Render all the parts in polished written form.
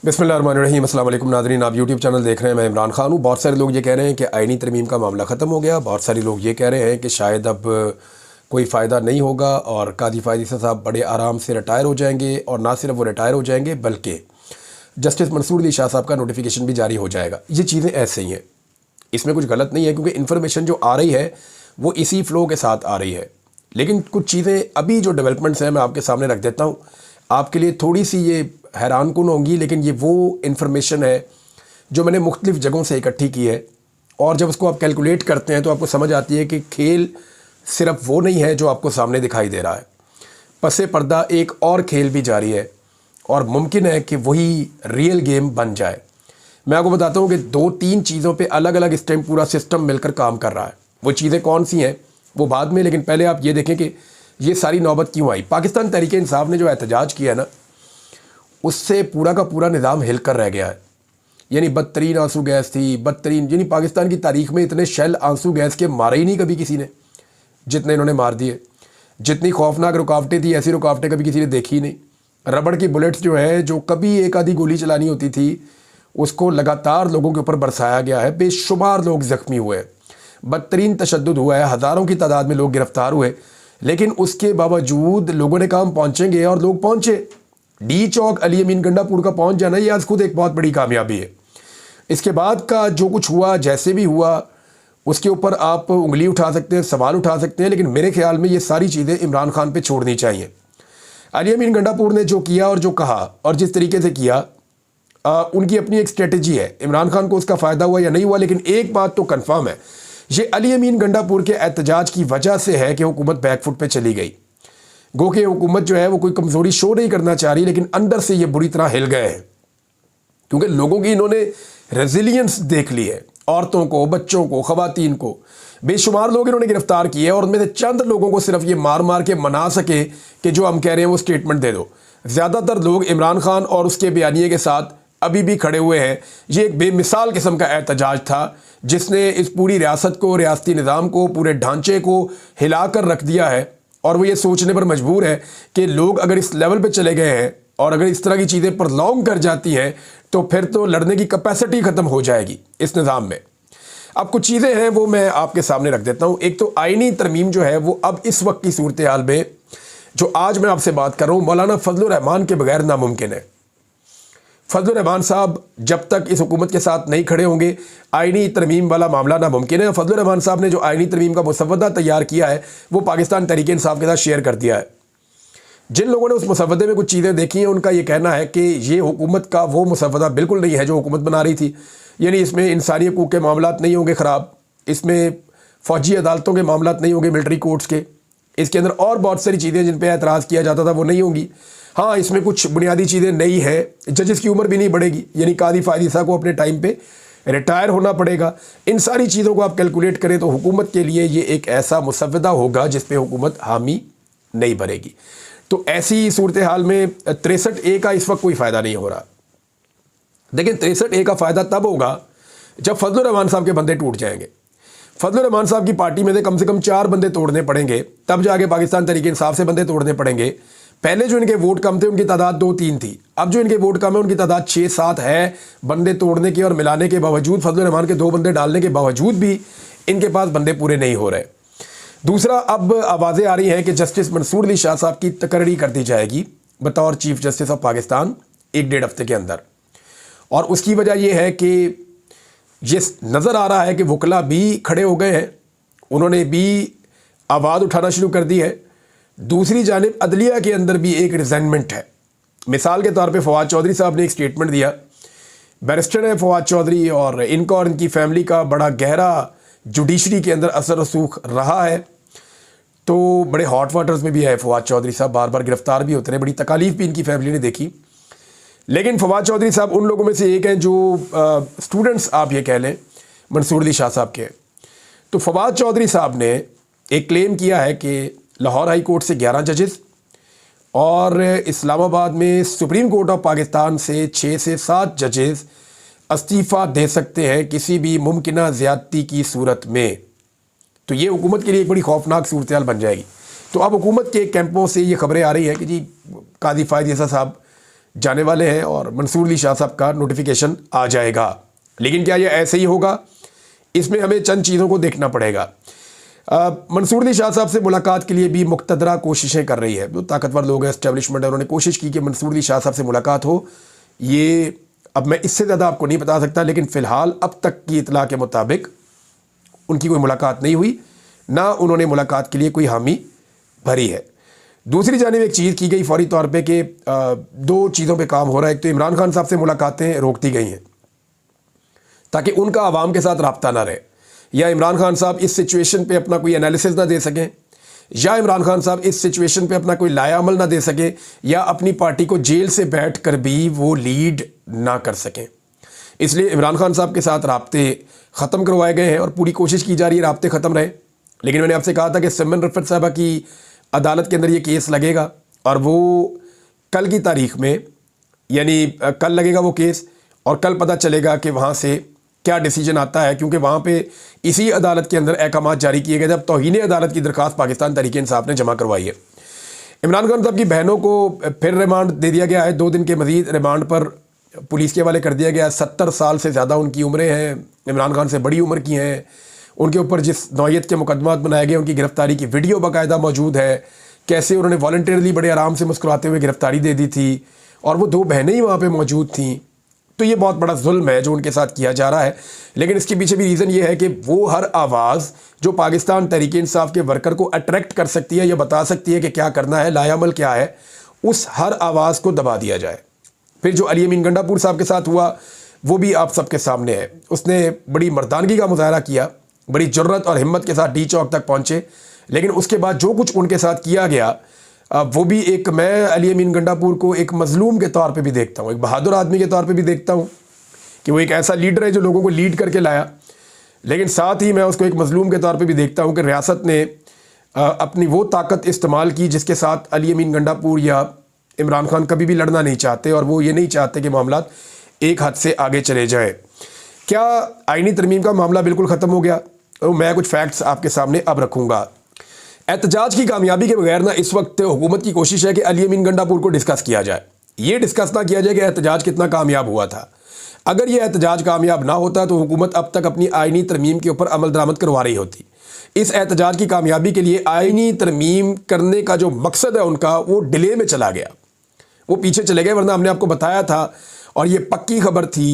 बिस्मिल्लाहिर्रहमानिर्रहीम। अस्सलाम वालेकुम नाज़रीन, आप यूट्यूब चैनल देख रहे हैं। मैं इमरान खान हूँ। बहुत सारे लोग ये कह रहे हैं कि आईनी तरमीम का मामला ख़त्म हो गया। बहुत सारे लोग ये कह रहे हैं कि शायद अब कोई फ़ायदा नहीं होगा और कादी फ़ायद ईसा साहब बड़े आराम से रिटायर हो जाएंगे, और ना सिर्फ वो रिटायर हो जाएंगे बल्कि जस्टिस मंसूर अली शाह साहब का नोटिफिकेशन भी जारी हो जाएगा। ये चीज़ें ऐसे ही हैं, इसमें कुछ गलत नहीं है, क्योंकि इन्फॉर्मेशन जो आ रही है वो इसी फ़्लो के साथ आ रही है। लेकिन कुछ चीज़ें अभी जो डेवलपमेंट्स हैं मैं आपके सामने रख देता हूँ। आपके लिए थोड़ी सी ये हैरान कुन होंगी, लेकिन ये वो इन्फॉर्मेशन है जो मैंने मुख्तलिफ़ जगहों से इकट्ठी की है, और जब उसको आप कैलकुलेट करते हैं तो आपको समझ आती है कि खेल सिर्फ वो नहीं है जो आपको सामने दिखाई दे रहा है। पसे पर्दा एक और खेल भी जारी है, और मुमकिन है कि वही रियल गेम बन जाए। मैं आपको बताता हूँ कि 2-3 चीज़ों पे अलग अलग इस टाइम पूरा सिस्टम मिलकर काम कर रहा है। वो चीज़ें कौन सी हैं वो बाद में, लेकिन पहले आप ये देखें कि ये सारी नौबत क्यों आई। पाकिस्तान तहरीक इंसाफ ने जो एहतजाज किया ना, उससे पूरा का पूरा निज़ाम हिल कर रह गया है। यानी बदतरीन आंसू गैस थी, बदतरीन, यानी पाकिस्तान की तारीख में इतने शेल आंसू गैस के मारे ही नहीं कभी किसी ने जितने इन्होंने मार दिए। जितनी खौफनाक रुकावटें थी, ऐसी रुकावटें कभी किसी ने देखी नहीं। रबड़ की बुलेट्स जो है, जो कभी एक आधी गोली चलानी होती थी, उसको लगातार लोगों के ऊपर बरसाया गया है। बेशुमार लोग ज़ख्मी हुए, बदतरीन तशद्दुद हुआ है, हज़ारों की तादाद में लोग गिरफ्तार हुए। लेकिन उसके बावजूद लोगों ने कहा हम पहुँचेंगे, और लोग पहुँचे। डी चौक अली अमीन गंडापुर का पहुँच जाना ये आज खुद एक बहुत बड़ी कामयाबी है। इसके बाद का जो कुछ हुआ, जैसे भी हुआ, उसके ऊपर आप उंगली उठा सकते हैं, सवाल उठा सकते हैं, लेकिन मेरे ख्याल में ये सारी चीज़ें इमरान खान पे छोड़नी चाहिए। अली अमीन गंडापुर ने जो किया और जो कहा और जिस तरीके से किया, उनकी अपनी एक स्ट्रेटजी है। इमरान खान को उसका फ़ायदा हुआ या नहीं हुआ, लेकिन एक बात तो कन्फर्म है, ये अली अमीन गंडापुर के एहतजाज की वजह से है कि हुकूमत बैकफुट पे चली गई। गो कि हुकूमत जो है वो कोई कमज़ोरी शो नहीं करना चाह रही, लेकिन अंदर से ये बुरी तरह हिल गए हैं, क्योंकि लोगों की इन्होंने रेजिलियंस देख ली है। औरतों को, बच्चों को, ख़वातीन को, बेशुमार लोग इन्होंने गिरफ्तार किए, और उनमें से चंद लोगों को सिर्फ ये मार मार के मना सके कि जो हम कह रहे हैं वो स्टेटमेंट दे दो। ज़्यादातर लोग इमरान खान और उसके बयानिए के साथ अभी भी खड़े हुए हैं। ये एक बेमिसाल किस्म का एहतजाज था जिसने इस पूरी रियासत को, रियासती निज़ाम को, पूरे ढांचे को हिला कर रख दिया है। और वो ये सोचने पर मजबूर है कि लोग अगर इस लेवल पे चले गए हैं और अगर इस तरह की चीज़ें प्रलॉन्ग कर जाती हैं तो फिर तो लड़ने की कैपेसिटी ख़त्म हो जाएगी इस निज़ाम में। अब कुछ चीज़ें हैं वो मैं आपके सामने रख देता हूँ। एक तो आईनी तरमीम जो है वो अब इस वक्त की सूरत हाल में, जो आज मैं आपसे बात कर रहा हूँ, मौलाना फजलुर रहमान के बगैर नामुमकिन है। फजलुर रहमान साहब जब तक इस हुकूमत के साथ नहीं खड़े होंगे, आईनी तरमीम वाला मामला नामुमकिन है। फजलुर रहमान साहब ने जो आईनी तरमीम का मुसवदा तैयार किया है वो पाकिस्तान तहरीक इंसाफ के साथ शेयर कर दिया है। जिन लोगों ने उस मुसवदे में कुछ चीज़ें देखी हैं, उनका ये कहना है कि ये हुकूमत का वो मुसवदा बिल्कुल नहीं है जो हुकूमत बना रही थी। यानी इसमें इंसानी हकूक़ के मामलात नहीं होंगे ख़राब, इसमें फ़ौजी अदालतों के मामलात नहीं होंगे, मिलिट्री कोर्ट्स के, इसके अंदर और बहुत सारी चीज़ें जिन पर एतराज़ किया जाता था वो नहीं होंगी। हाँ, इसमें कुछ बुनियादी चीज़ें नई हैं। जजेस की उम्र भी नहीं बढ़ेगी, यानी कादी फ़ायद ईसा को अपने टाइम पे रिटायर होना पड़ेगा। इन सारी चीज़ों को आप कैलकुलेट करें तो हुकूमत के लिए ये एक ऐसा मुसवदा होगा जिस पे हुकूमत हामी नहीं भरेगी। तो ऐसी सूरत हाल में 63A का इस वक्त कोई फ़ायदा नहीं हो रहा। लेकिन 63A का फ़ायदा तब होगा जब फजलुर रहमान साहब के बंदे टूट जाएंगे। फजलुर रहमान साहब की पार्टी में से कम 4 बंदे तोड़ने पड़ेंगे, तब जाके पाकिस्तान तहरीक इंसाफ से बंदे तोड़ने पड़ेंगे। पहले जो इनके वोट कम थे उनकी तादाद 2-3 थी, अब जो इनके वोट कम है उनकी तादाद 6-7 है। बंदे तोड़ने के और मिलाने के बावजूद, फजलुर रहमान के 2 बंदे डालने के बावजूद भी इनके पास बंदे पूरे नहीं हो रहे। दूसरा, अब आवाज़ें आ रही हैं कि जस्टिस मंसूर अली शाह साहब की तकर्री कर दी जाएगी बतौर चीफ जस्टिस ऑफ पाकिस्तान 1-1.5 हफ्ते के अंदर। और उसकी वजह यह है कि ये नज़र आ रहा है कि वकला भी खड़े हो गए हैं, उन्होंने भी आवाज़ उठाना शुरू कर दी है। दूसरी जानिब अदलिया के अंदर भी एक रिजेंटमेंट है। मिसाल के तौर पे फवाद चौधरी साहब ने एक स्टेटमेंट दिया। बैरिस्टर है फवाद चौधरी, और इनका और इनकी फैमिली का बड़ा गहरा जुडिशरी के अंदर असर रसूख रहा है, तो बड़े हॉट वाटर्स में भी है फवाद चौधरी साहब, बार बार गिरफ्तार भी होते रहे, बड़ी तकालीफ भी इनकी फैमिली ने देखी। लेकिन फवाद चौधरी साहब उन लोगों में से एक हैं जो स्टूडेंट्स आप ये कह लें मंसूर अली शाह साहब के। तो फवाद चौधरी साहब ने एक क्लेम किया है कि लाहौर हाई कोर्ट से 11 जजेस और इस्लामाबाद में सुप्रीम कोर्ट ऑफ पाकिस्तान से 6 से 7 जजेस इस्तीफ़ा दे सकते हैं किसी भी मुमकिना ज़्यादती की सूरत में। तो ये हुकूमत के लिए एक बड़ी खौफनाक सूरत हाल बन जाएगी। तो अब हुकूमत के कैंपों से ये खबरें आ रही हैं कि जी कादी फ़ायद ईसा साहब جانے والے ہیں اور منصور علی شاہ صاحب کا نوٹیفیکیشن آ جائے گا. لیکن کیا یہ ایسے ہی ہوگا؟ اس میں ہمیں چند چیزوں کو دیکھنا پڑے گا. منصور علی شاہ صاحب سے ملاقات کے لیے بھی مقتدرہ کوششیں کر رہی ہے. جو طاقتور لوگ ہیں، اسٹیبلشمنٹ ہے، انہوں نے کوشش کی کہ منصور علی شاہ صاحب سے ملاقات ہو. یہ اب میں اس سے زیادہ آپ کو نہیں بتا سکتا، لیکن فی الحال اب تک کی اطلاع کے مطابق ان کی کوئی ملاقات نہیں ہوئی، نہ انہوں نے ملاقات کے لیے کوئی حامی بھری ہے. دوسری جانب ایک چیز کی گئی فوری طور پہ کہ دو چیزوں پہ کام ہو رہا ہے. ایک تو عمران خان صاحب سے ملاقاتیں روک دی گئی ہیں تاکہ ان کا عوام کے ساتھ رابطہ نہ رہے، یا عمران خان صاحب اس سچویشن پہ اپنا کوئی انالیسز نہ دے سکیں، یا عمران خان صاحب اس سچویشن پہ اپنا کوئی لائحہ عمل نہ دے سکیں، یا اپنی پارٹی کو جیل سے بیٹھ کر بھی وہ لیڈ نہ کر سکیں. اس لیے عمران خان صاحب کے ساتھ رابطے ختم کروائے گئے ہیں اور پوری کوشش کی جا رہی ہے رابطے ختم رہیں. لیکن میں نے آپ سے کہا تھا کہ سمن رفعت صاحبہ کی عدالت کے اندر یہ کیس لگے گا، اور وہ کل کی تاریخ میں، یعنی کل لگے گا وہ کیس، اور کل پتہ چلے گا کہ وہاں سے کیا ڈیسیجن آتا ہے. کیونکہ وہاں پہ اسی عدالت کے اندر احکامات جاری کیے گئے جب توہین عدالت کی درخواست پاکستان تحریک انصاف نے جمع کروائی ہے. عمران خان صاحب کی بہنوں کو پھر ریمانڈ دے دیا گیا ہے، 2 دن کے مزید ریمانڈ پر پولیس کے حوالے کر دیا گیا. 70 سال سے زیادہ ان کی عمریں ہیں، عمران خان سے بڑی عمر کی ہیں. ان کے اوپر جس نوعیت کے مقدمات بنائے گئے، ان کی گرفتاری کی ویڈیو باقاعدہ موجود ہے، کیسے انہوں نے والنٹیرلی بڑے آرام سے مسکراتے ہوئے گرفتاری دے دی تھی، اور وہ 2 بہنیں ہی وہاں پہ موجود تھیں. تو یہ بہت بڑا ظلم ہے جو ان کے ساتھ کیا جا رہا ہے. لیکن اس کے پیچھے بھی ریزن یہ ہے کہ وہ ہر آواز جو پاکستان تحریک انصاف کے ورکر کو اٹریکٹ کر سکتی ہے یا بتا سکتی ہے کہ کیا کرنا ہے، لائحہ عمل کیا ہے، اس ہر آواز کو دبا دیا جائے. پھر جو علی امین گنڈا پور صاحب کے ساتھ ہوا وہ بھی آپ سب کے سامنے ہے. اس نے بڑی مردانگی کا مظاہرہ کیا، بڑی جرت اور ہمت کے ساتھ ڈی چوک تک پہنچے. لیکن اس کے بعد جو کچھ ان کے ساتھ کیا گیا، وہ بھی ایک، میں علی امین گنڈا پور کو ایک مظلوم کے طور پہ بھی دیکھتا ہوں، ایک بہادر آدمی کے طور پہ بھی دیکھتا ہوں کہ وہ ایک ایسا لیڈر ہے جو لوگوں کو لیڈ کر کے لایا. لیکن ساتھ ہی میں اس کو ایک مظلوم کے طور پہ بھی دیکھتا ہوں کہ ریاست نے اپنی وہ طاقت استعمال کی جس کے ساتھ علی امین گنڈا پور یا عمران خان کبھی بھی لڑنا نہیں چاہتے، اور وہ یہ نہیں چاہتے کہ معاملات ایک حد سے آگے چلے جائیں. کیا آئینی ترمیم کا معاملہ بالکل ختم ہو گیا؟ میں کچھ فیکٹس آپ کے سامنے اب رکھوں گا. احتجاج کی کامیابی کے بغیر اس وقت حکومت کی کوشش ہے کہ علی امین گنڈا پور کو ڈسکس کیا جائے. یہ ڈسکس نہ کیا جائے کہ احتجاج کتنا کامیاب ہوا تھا. اگر یہ احتجاج کامیاب نہ ہوتا تو حکومت اب تک اپنی آئینی ترمیم کے اوپر عمل درآمد کروا رہی ہوتی. اس احتجاج کی کامیابی کے لیے آئینی ترمیم کرنے کا جو مقصد ہے ان کا، وہ ڈیلے میں چلا گیا، وہ پیچھے چلے گئے. ورنہ ہم نے آپ کو بتایا تھا اور یہ پکی خبر تھی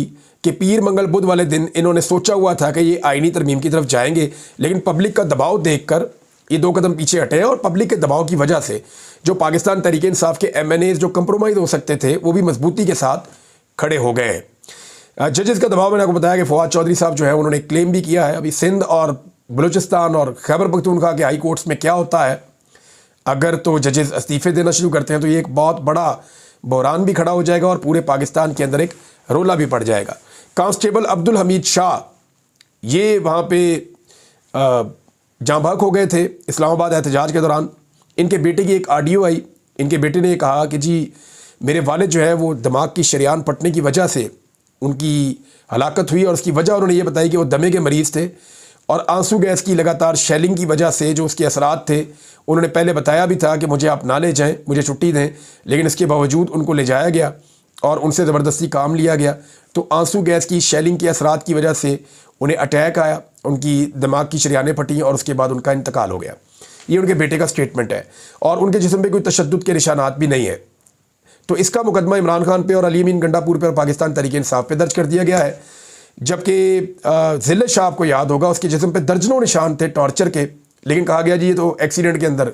کہ پیر منگل بدھ والے دن انہوں نے سوچا ہوا تھا کہ یہ آئینی ترمیم کی طرف جائیں گے. لیکن پبلک کا دباؤ دیکھ کر یہ 2 قدم پیچھے ہٹے ہیں، اور پبلک کے دباؤ کی وجہ سے جو پاکستان تحریک انصاف کے MNAs جو کمپرومائز ہو سکتے تھے وہ بھی مضبوطی کے ساتھ کھڑے ہو گئے ہیں. ججز کا دباؤ، میں نے آپ کو بتایا کہ فواد چودھری صاحب جو ہے انہوں نے کلیم بھی کیا ہے. ابھی سندھ اور بلوچستان اور خیبر پختونخوا کے ہائی کورٹس میں کیا ہوتا ہے، اگر تو ججز استعفے دینا شروع کرتے ہیں تو یہ ایک بہت بڑا بحران بھی کھڑا ہو جائے گا اور پورے پاکستان کے اندر ایک رولا بھی پڑ جائے گا. کانسٹیبل عبدالحمید شاہ یہ وہاں پہ جاں بحق ہو گئے تھے اسلام آباد احتجاج کے دوران. ان کے بیٹے کی ایک آڈیو آئی. ان کے بیٹے نے کہا کہ جی میرے والد جو ہے وہ دماغ کی شریان پھٹنے کی وجہ سے ان کی ہلاکت ہوئی، اور اس کی وجہ انہوں نے یہ بتائی کہ وہ دمے کے مریض تھے، اور آنسو گیس کی لگاتار شیلنگ کی وجہ سے جو اس کے اثرات تھے. انہوں نے پہلے بتایا بھی تھا کہ مجھے آپ نہ لے جائیں، مجھے چھٹی دیں، لیکن اس کے باوجود ان کو لے جایا گیا اور ان سے زبردستی کام لیا گیا. تو آنسو گیس کی شیلنگ کے اثرات کی وجہ سے انہیں اٹیک آیا، ان کی دماغ کی شریانیں پھٹیں اور اس کے بعد ان کا انتقال ہو گیا. یہ ان کے بیٹے کا سٹیٹمنٹ ہے، اور ان کے جسم پہ کوئی تشدد کے نشانات بھی نہیں ہیں. تو اس کا مقدمہ عمران خان پہ اور علی امین گنڈا پور پہ اور پاکستان تحریک انصاف پہ درج کر دیا گیا ہے. جبکہ ذلت شاہ آپ کو یاد ہوگا اس کے جسم پہ درجنوں نشان تھے ٹارچر کے، لیکن کہا گیا جی یہ تو ایکسیڈنٹ کے اندر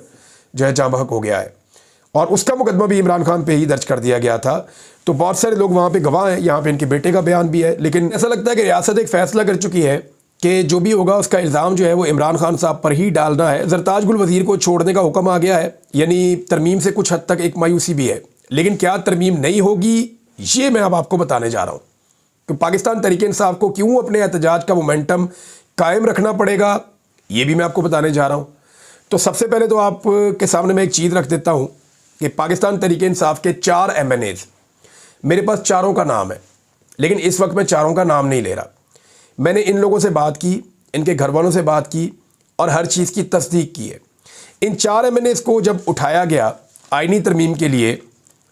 جو ہے جاں بحق ہو گیا ہے، اور اس کا مقدمہ بھی عمران خان پہ ہی درج کر دیا گیا تھا. تو بہت سارے لوگ وہاں پہ گواہ ہیں، یہاں پہ ان کے بیٹے کا بیان بھی ہے. لیکن ایسا لگتا ہے کہ ریاست ایک فیصلہ کر چکی ہے کہ جو بھی ہوگا اس کا الزام جو ہے وہ عمران خان صاحب پر ہی ڈالنا ہے. زرتاج گل وزیر کو چھوڑنے کا حکم آ گیا ہے، یعنی ترمیم سے کچھ حد تک ایک مایوسی بھی ہے. لیکن کیا ترمیم نہیں ہوگی، یہ میں اب آپ کو بتانے جا رہا ہوں کہ پاکستان تحریک انصاف کو کیوں اپنے احتجاج کا مومنٹم قائم رکھنا پڑے گا، یہ بھی میں آپ کو بتانے جا رہا ہوں. تو سب سے پہلے تو آپ کے سامنے میں ایک چیز رکھ دیتا ہوں کہ پاکستان تحریک انصاف کے 4 MNAs، میرے پاس چاروں کا نام ہے، لیکن اس وقت میں چاروں کا نام نہیں لے رہا. میں نے ان لوگوں سے بات کی، ان کے گھر والوں سے بات کی، اور ہر چیز کی تصدیق کی ہے. ان 4 MNAs کو جب اٹھایا گیا آئینی ترمیم کے لیے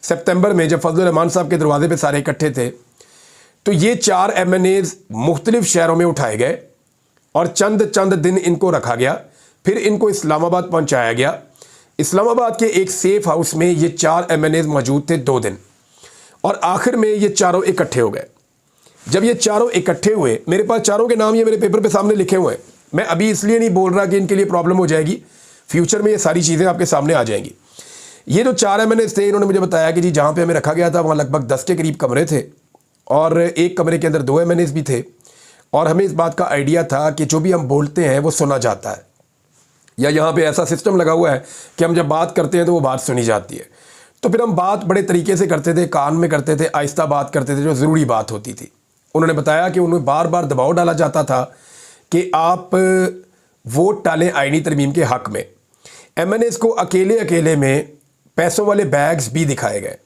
सितंबर में जब फजल रहमान साहब के दरवाजे पे सारे इकट्ठे थे, तो ये 4 MNAs मुख्तलिफ शहरों में उठाए गए और चंद दिन इनको रखा गया। फिर इनको इस्लामाबाद पहुंचाया गया। इस्लामाबाद के एक सेफ हाउस में ये 4 MNAs मौजूद थे 2 दिन, और आखिर में ये चारों इकट्ठे हो गए। जब ये चारों इकट्ठे हुए, मेरे पास चारों के नाम ये मेरे पेपर पे सामने लिखे हुए हैं। मैं अभी इसलिए नहीं बोल रहा कि इनके लिए प्रॉब्लम हो जाएगी, फ्यूचर में ये सारी चीज़ें आपके सामने आ जाएंगी। ये जो 4 MNAs थे, इन्होंने मुझे बताया कि जी जहाँ पे हमें रखा गया था वहाँ लगभग 10 के करीब कमरे थे, और एक कमरे के अंदर 2 MNAs भी थे, और हमें इस बात का आइडिया था कि जो भी हम बोलते हैं वो सुना जाता है, या यहाँ पे ऐसा सिस्टम लगा हुआ है कि हम जब बात करते हैं तो वो बात सुनी जाती है। तो फिर हम बात बड़े तरीके से करते थे, कान में करते थे, आहिस्ता बात करते थे, जो ज़रूरी बात होती थी। उन्होंने बताया कि उन्हें बार बार दबाव डाला जाता था कि आप वोट डालें आईनी तरमीम के हक़ में। MNAs को अकेले में पैसों वाले बैग्स भी दिखाए गए।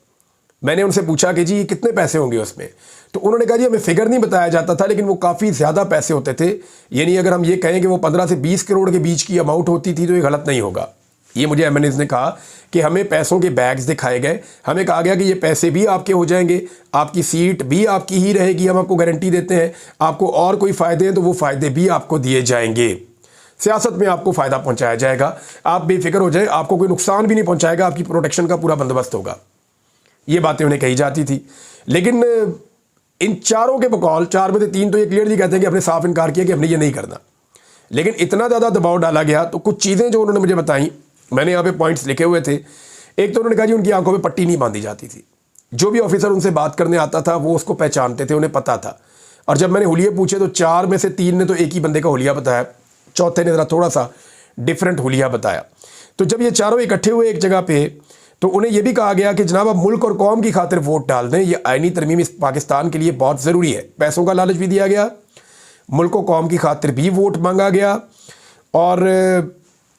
मैंने उनसे पूछा कि जी ये कितने पैसे होंगे उसमें, तो उन्होंने कहा जी हमें फिगर नहीं बताया जाता था, लेकिन वो काफ़ी ज़्यादा पैसे होते थे। यानी अगर हम ये कहें कि वो 15 से 20 करोड़ के बीच की अमाउंट होती थी तो ये गलत नहीं होगा। ये मुझे MNAs ने कहा कि हमें पैसों के बैग्स दिखाए गए, हमें कहा गया कि ये पैसे भी आपके हो जाएंगे, आपकी सीट भी आपकी ही रहेगी, हम आपको गारंटी देते हैं। आपको और कोई फ़ायदे हैं तो वो फ़ायदे भी आपको दिए जाएंगे, सियासत में आपको फ़ायदा पहुंचाया जाएगा, आप बेफिक्र हो जाए, आपको कोई नुकसान भी नहीं पहुंचाएगा, आपकी प्रोटेक्शन का पूरा बंदोबस्त होगा। ये बातें उन्हें कही जाती थी। लेकिन इन चारों के बकौल 4 में से 3 तो ये क्लियरली कहते हैं कि हमने साफ इनकार किया कि हमने ये नहीं करना। लेकिन इतना ज़्यादा दबाव डाला गया तो कुछ चीज़ें जो उन्होंने मुझे बताई, मैंने यहाँ पे पॉइंट्स लिखे हुए थे। एक तो उन्होंने कहा जी उनकी आंखों में पट्टी नहीं बांधी जाती थी। जो भी ऑफिसर उनसे बात करने आता था वो उसको पहचानते थे, उन्हें पता था। और जब मैंने हुलिये पूछे तो 4 में से 3 ने तो एक ही बंदे का हुलिया बताया, चौथे ने ज़रा थोड़ा सा डिफरेंट हुलिया बताया। तो जब ये चारों इकट्ठे हुए एक जगह पे, तो उन्हें यह भी कहा गया कि जनाब आप मुल्क और कौम की खातिर वोट डाल दें, ये आईनी तरमीम इस पाकिस्तान के लिए बहुत ज़रूरी है। पैसों का लालच भी दिया गया, मुल्क और कौम की खातिर भी वोट मांगा गया, और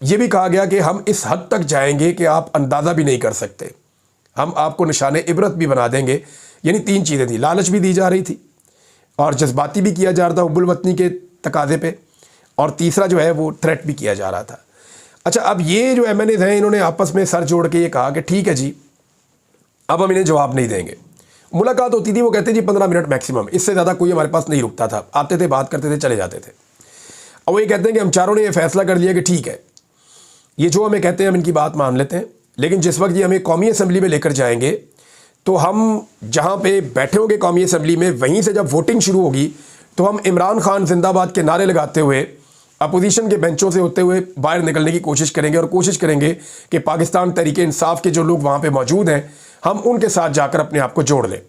ये भी कहा गया कि हम इस हद तक जाएंगे कि आप अंदाज़ा भी नहीं कर सकते, हम आपको निशाने इबरत भी बना देंगे। यानी 3 चीज़ें थी, लालच भी दी जा रही थी और जज्बाती भी किया जा रहा था हुब्बुल वतनी के तकाजे पे, और तीसरा जो है वो थ्रेट भी किया जा रहा था। अच्छा, अब ये जो MNAs हैं इन्होंने आपस में सर जोड़ के ये कहा कि ठीक है जी अब हम इन्हें जवाब नहीं देंगे। मुलाकात होती थी, वो कहते जी 15 मिनट मैक्सिमम, इससे ज़्यादा कोई हमारे पास नहीं रुकता था, आते थे, बात करते थे, चले जाते थे। अब वो ये कहते हैं कि हम चारों ने ये फैसला कर लिया कि ठीक है ये जो हमें कहते हैं हम इनकी बात मान लेते हैं, लेकिन जिस वक्त ये हमें कौमी असम्बली में लेकर जाएंगे तो हम जहाँ पे बैठे होंगे कौमी असम्बली में, वहीं से जब वोटिंग शुरू होगी तो हम इमरान खान जिंदाबाद के नारे लगाते हुए अपोजिशन के बेंचों से होते हुए बाहर निकलने की कोशिश करेंगे, और कोशिश करेंगे कि पाकिस्तान तहरीक इंसाफ के जो लोग वहाँ पे मौजूद हैं हम उनके साथ जाकर अपने आप को जोड़ लें।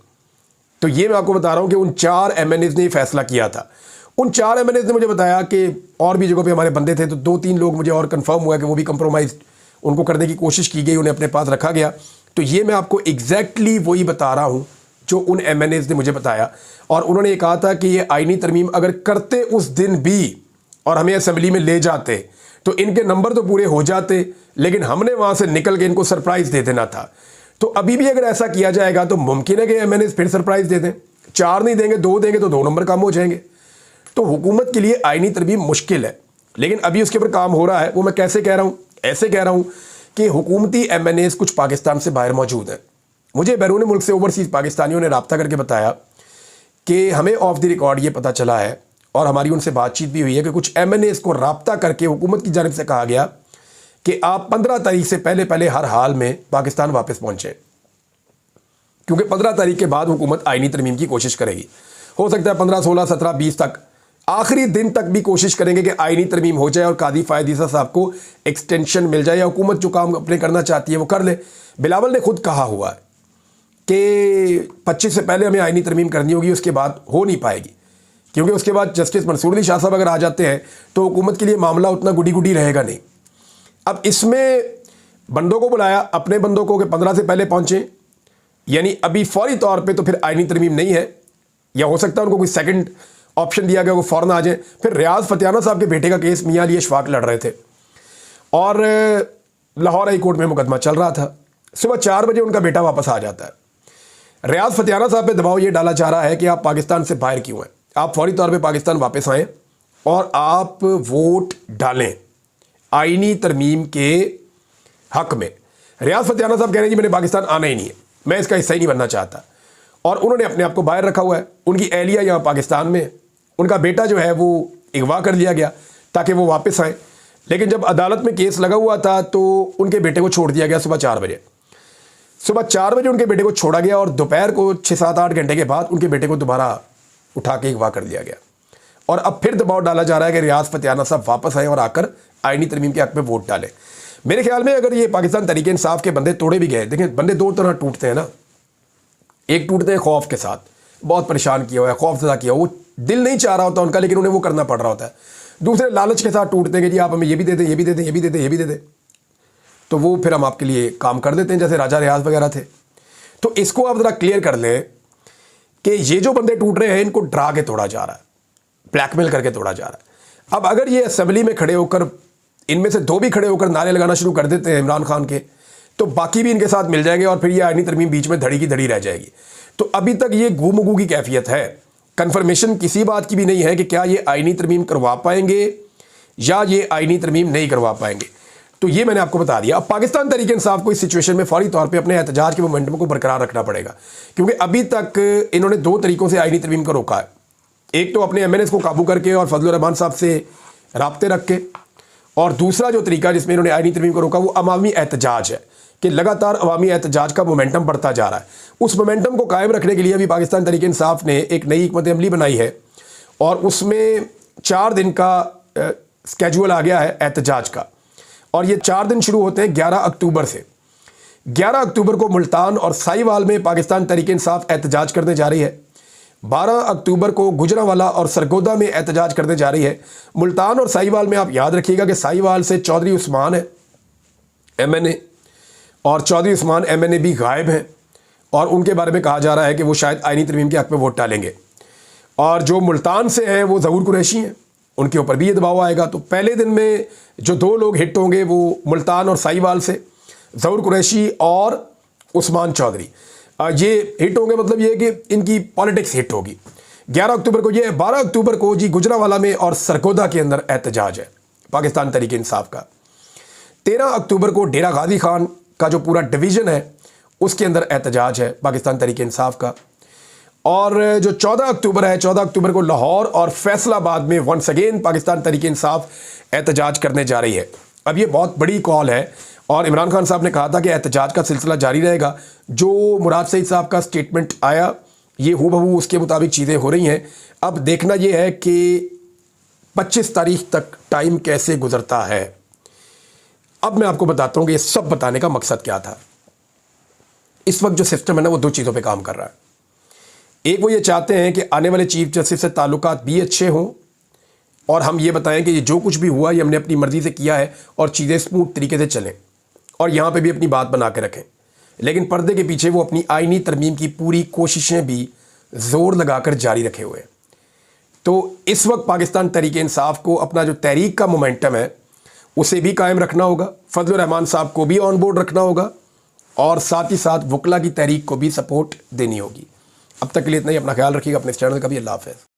तो ये मैं आपको बता रहा हूँ कि उन 4 MNAs ने फैसला किया था। उन 4 MNAs ने मुझे बताया कि और भी जगहों पे हमारे बंदे थे, तो 2-3 लोग मुझे और कंफर्म हुआ कि वो भी कंप्रोमाइज़ उनको करने की कोशिश की गई, उन्हें अपने पास रखा गया। तो ये मैं आपको एग्जैक्टली वही बता रहा हूँ जो उन MNAs ने मुझे बताया। और उन्होंने ये कहा था कि ये आईनी तरमीम अगर करते उस दिन भी और हमें असम्बली में ले जाते तो इनके नंबर तो पूरे हो जाते, लेकिन हमने वहाँ से निकल के इनको सरप्राइज़ दे देना था। तो अभी भी अगर ऐसा किया जाएगा तो मुमकिन है कि MNAs फिर सरप्राइज़ दे दें। 4 नहीं देंगे, 2 देंगे तो 2 नंबर कम हो जाएंगे। तो हुकूमत के लिए आईनी तरमीम मुश्किल है, लेकिन अभी उसके ऊपर काम हो रहा है। वो मैं कैसे कह रहा हूँ, ऐसे कह रहा हूँ कि हुकूमती MNAs कुछ पाकिस्तान से बाहर मौजूद हैं। मुझे बैरून मुल्क से ओवरसीज़ पाकिस्तानियों ने रब्ता करके बताया कि हमें ऑफ द रिकॉर्ड ये पता चला है, और हमारी उनसे बातचीत भी हुई है, कि कुछ MNAs को रब्ता करके हुकूमत की जानिब से कहा गया कि आप 15 तारीख से पहले हर हाल में पाकिस्तान वापस पहुँचें, क्योंकि 15 तारीख के बाद हुकूमत आईनी तरमीम की कोशिश करेगी। हो सकता है 15, 16, 17, 20 तक, आखिरी दिन तक भी कोशिश करेंगे कि आईनी तरमीम हो जाए और कादी फ़ायद ईसा साहब को एक्सटेंशन मिल जाए, या हुकूमत जो काम अपने करना चाहती है वो कर ले। बिलावल ने खुद कहा हुआ है कि 25 से पहले हमें आईनी तरमीम करनी होगी, उसके बाद हो नहीं पाएगी, क्योंकि उसके बाद जस्टिस मंसूर अली शाह साहब अगर आ जाते हैं तो हुकूमत के लिए मामला उतना गुडी रहेगा नहीं। अब इसमें बंदों को बुलाया, अपने बंदों को, कि 15 से पहले पहुँचें, यानी अभी फौरी तौर पे तो फिर आईनी तरमीम नहीं है, या हो सकता है उनको कोई सेकंड ऑप्शन दिया गया, वो फ़ौरन आ जाए। फिर रियाज फतियाना साहब के बेटे का केस मियां अली अशफाक लड़ रहे थे और लाहौर हाई कोर्ट में मुकदमा चल रहा था। सुबह 4 बजे उनका बेटा वापस आ जाता है। रियाज फतियाना साहब पे दबाव ये डाला जा रहा है कि आप पाकिस्तान से बाहर क्यों हैं, आप फौरी तौर पे पाकिस्तान वापस आएँ और आप वोट डालें आईनी तरमीम के हक़ में। रियाज फतियाना साहब कह रहे हैं कि मैंने पाकिस्तान आना ही नहीं है, میں اس کا حصہ ہی نہیں بننا چاہتا. اور انہوں نے اپنے آپ کو باہر رکھا ہوا ہے. ان کی اہلیہ یہاں پاکستان میں, ان کا بیٹا جو ہے وہ اغوا کر لیا گیا تاکہ وہ واپس آئیں. لیکن جب عدالت میں کیس لگا ہوا تھا تو ان کے بیٹے کو چھوڑ دیا گیا صبح 4 بجے. صبح 4 بجے ان کے بیٹے کو چھوڑا گیا اور دوپہر کو 6-7-8 گھنٹے کے بعد ان کے بیٹے کو دوبارہ اٹھا کے اغوا کر لیا گیا. اور اب پھر دباؤ ڈالا جا رہا ہے کہ ریاض فتح صاحب واپس آئیں اور آ کر آئینی ترمیم کے حق میں ووٹ ڈالیں. میرے خیال میں اگر یہ پاکستان تحریک انصاف کے بندے توڑے بھی گئے, دیکھیں بندے 2 طرح ٹوٹتے ہیں نا. ایک ٹوٹتے ہیں خوف کے ساتھ, بہت پریشان کیا ہوا ہے, خوف زدہ کیا ہوا, وہ دل نہیں چاہ رہا ہوتا ان کا لیکن انہیں وہ کرنا پڑ رہا ہوتا ہے. دوسرے لالچ کے ساتھ ٹوٹتے ہیں کہ جی آپ ہمیں یہ بھی دے دیں, یہ بھی دے دیں, یہ بھی دے دیں, یہ بھی دے دیں, تو وہ پھر ہم آپ کے لیے کام کر دیتے ہیں جیسے راجہ ریاض وغیرہ تھے. تو اس کو آپ ذرا کلیئر کر لیں کہ یہ جو بندے ٹوٹ رہے ہیں ان کو ڈرا کے توڑا جا رہا ہے, بلیک میل کر کے توڑا جا رہا ہے. اب اگر یہ اسمبلی میں کھڑے ہو کر ان میں سے 2 بھی کھڑے ہو کر نعرے لگانا شروع کر دیتے ہیں عمران خان کے, تو باقی بھی ان کے ساتھ مل جائیں گے اور پھر یہ آئینی ترمیم بیچ میں دھڑی کی دھڑی رہ جائے گی. تو ابھی تک یہ گو مگو کی کیفیت ہے, کنفرمیشن کسی بات کی بھی نہیں ہے کہ کیا یہ آئینی ترمیم کروا پائیں گے یا یہ آئینی ترمیم نہیں کروا پائیں گے. تو یہ میں نے آپ کو بتا دیا. اب پاکستان تحریک انصاف کو اس سچویشن میں فوری طور پہ اپنے احتجاج کے مومنٹم کو برقرار رکھنا پڑے گا, کیونکہ ابھی تک انہوں نے 2 طریقوں سے آئینی ترمیم کو روکا ہے. ایک تو اپنے MNAs کو قابو کر کے اور فضل الرحمان صاحب سے رابطے رکھ کے, اور دوسرا جو طریقہ جس میں انہوں نے آئینی ترمیم کو روکا وہ عوامی احتجاج ہے کہ لگاتار عوامی احتجاج کا مومنٹم بڑھتا جا رہا ہے. اس مومنٹم کو قائم رکھنے کے لیے ابھی پاکستان تحریک انصاف نے ایک نئی حکمت عملی بنائی ہے اور اس میں 4 دن کا اسکیجول آ گیا ہے احتجاج کا. اور یہ 4 دن شروع ہوتے ہیں 11 اکتوبر سے. 11 اکتوبر کو ملتان اور سائیوال میں پاکستان تحریک انصاف احتجاج کرنے جا رہی ہے. 12 اکتوبر کو گجرانوالہ اور سرگودا میں احتجاج کرنے جا رہی ہے. ملتان اور سائیوال میں آپ یاد رکھیے گا کہ سائیوال سے چودھری عثمان ہے MNA, اور چودھری عثمان MNA بھی غائب ہیں اور ان کے بارے میں کہا جا رہا ہے کہ وہ شاید آئینی ترمیم کے حق میں ووٹ ڈالیں گے. اور جو ملتان سے ہیں وہ ظہور قریشی ہیں, ان کے اوپر بھی یہ دباؤ آئے گا. تو پہلے دن میں جو 2 لوگ ہٹ ہوں گے وہ ملتان اور سائیوال سے, ظہور قریشی اور عثمان چودھری, یہ ہٹ ہوں گے. مطلب یہ ہے کہ ان کی پالیٹکس ہٹ ہوگی. 11 اکتوبر کو یہ, 12 اکتوبر کو جی گجرانوالہ میں اور سرگودا کے اندر احتجاج ہے پاکستان تحریک انصاف کا. 13 اکتوبر کو ڈیرہ غازی خان کا جو پورا ڈویژن ہے اس کے اندر احتجاج ہے پاکستان تحریک انصاف کا. اور جو 14 اکتوبر ہے, 14 اکتوبر کو لاہور اور فیصل آباد میں ونس اگین پاکستان تحریک انصاف احتجاج کرنے جا رہی ہے. اب یہ بہت بڑی کال ہے اور عمران خان صاحب نے کہا تھا کہ احتجاج کا سلسلہ جاری رہے گا. جو مراد سعید صاحب کا سٹیٹمنٹ آیا یہ ہو بہو اس کے مطابق چیزیں ہو رہی ہیں. اب دیکھنا یہ ہے کہ 25 تاریخ تک ٹائم کیسے گزرتا ہے. اب میں آپ کو بتاتا ہوں کہ یہ سب بتانے کا مقصد کیا تھا. اس وقت جو سسٹم ہے نا وہ 2 چیزوں پہ کام کر رہا ہے. ایک وہ یہ چاہتے ہیں کہ آنے والے چیف جسٹس سے تعلقات بھی اچھے ہوں اور ہم یہ بتائیں کہ یہ جو کچھ بھی ہوا یہ ہم نے اپنی مرضی سے کیا ہے اور چیزیں اسموتھ طریقے سے چلیں اور یہاں پہ بھی اپنی بات بنا کے رکھیں. لیکن پردے کے پیچھے وہ اپنی آئینی ترمیم کی پوری کوششیں بھی زور لگا کر جاری رکھے ہوئے ہیں. تو اس وقت پاکستان تحریک انصاف کو اپنا جو تحریک کا مومنٹم ہے اسے بھی قائم رکھنا ہوگا, فضل الرحمان صاحب کو بھی آن بورڈ رکھنا ہوگا اور ساتھ ہی ساتھ وکلا کی تحریک کو بھی سپورٹ دینی ہوگی. اب تک کے لیے اتنا ہی. اپنا خیال رکھیے گا, اپنے اس چینل کا بھی. اللہ حافظ.